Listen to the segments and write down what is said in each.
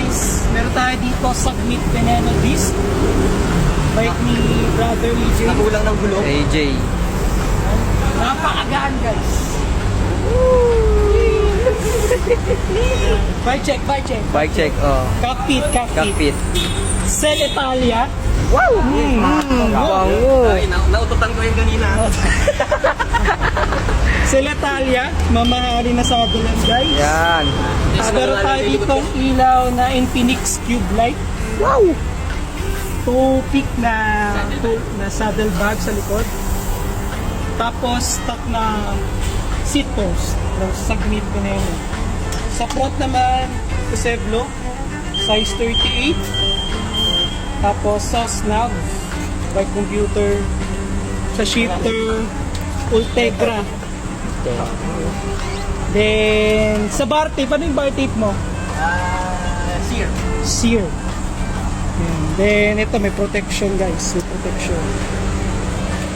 guys, meron tayo dito Submit Veneno Disc. Bike ni Brother EJ. Nakulang ng gulo. AJ. Napakagaan guys. Bike check, bike check. Bike check, oh. Cockpit, cockpit. Cockpit. Cell Italia. Wow! Wow. Ay, naututan ko yung ganina. Cell Italia, mamahali na sa Aguilan guys. Yan. Meron tayo dito ilaw na Infinix Cube Light. Wow! Two-peak na saddle bag sa likod. Tapos stock na seat post ng Submit Veneno. Sa front naman, Kusevlo, size 38. Tapos sa snug, by computer. Sa shifter, Ultegra. Then, sa bar tape, ano yung bar tape mo? Sear. Sear. Then, ito may protection guys. May protection.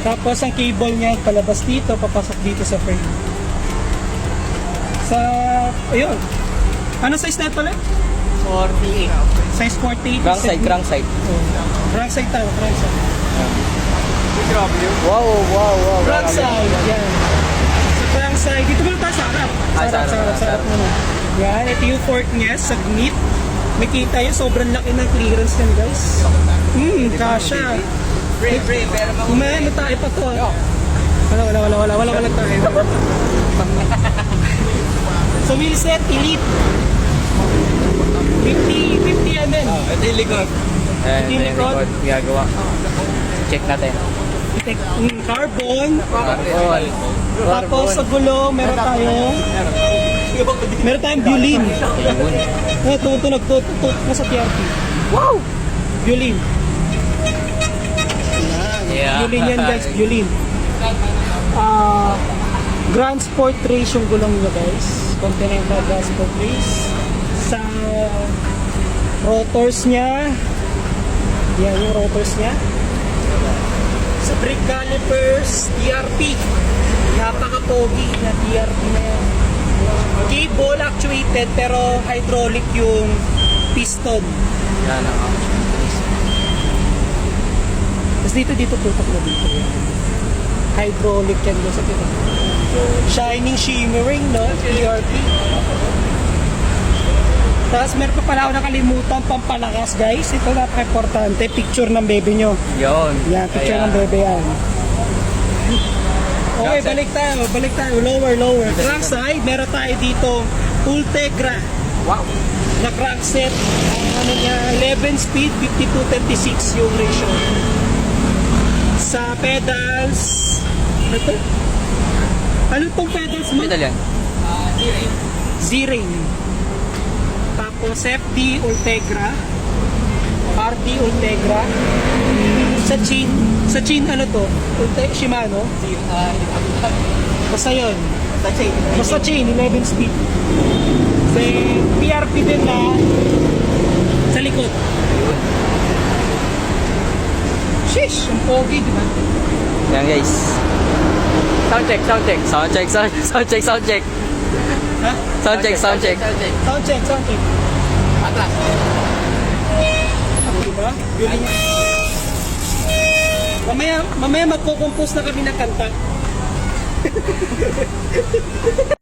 Tapos, ang cable niya palabas dito, papasok dito sa frame. Sa, ayun. Ano size na ito ulit? 48. Size 48. Crankside, crankside. Crankside tayo, crankside. Wow, wow, wow. Crankside, yan. Sa crankside, dito muna tayo sa harap. Sa harap muna. Yan, ito yung fork niya, Submit. Makita yun, sobrang laki ng clearance yan guys. Kasha. Pre, pero Ano tayo pa to? Wala tayo. So, wheelset, Elite. 50 ml. ito yung likod. Ayan, Yung yung likod. likod. Gagawa. Check natin. Carbon. Carbon. Tapos sa gulo, meron tayong violin. Ayun. Tumutunog nasa TRT. Wow! Violin. Yeah. Violin yan guys, violin. Grand Sport Race yung gulong nyo guys. Continental Grand Sport Race. Sa rotors niya, yan yung rotors niya. Sa brake calipers, TRP. Napaka-pogi na TRP na yan. Cable actuated pero hydraulic yung piston. Yan ang Tapos dito tutok na dito. Hydraulic yan doon sa kita. Shining, shimmering, no? TRP. Tapos meron pa pala ako nakalimutan pampalakas guys. Ito napaka-importante. Picture ng bebe nyo. Yun. Yan, picture ng bebe yan. Okay, balik tayo. Lower. Crankside, meron tayo dito Ultegra. Wow. Na crankset. Ano niya, 11 speed, 52-36 yung ratio. Sa pedals, ano to? Ano tong pedals mo? Medal yan. Z-Ring. Tapos FD Ultegra. RD Ultegra. Sa chain ano to? Shimano. Basta yun. Basta chain, 11 speed. Then PRP din na sa likod. Sheesh, ang pogi, di ba? Yan guys. Sound check. Ha? Sound check. Sound check. Atlas. Diba? Galing yan. Mamaya magko-compose na kami ng kanta.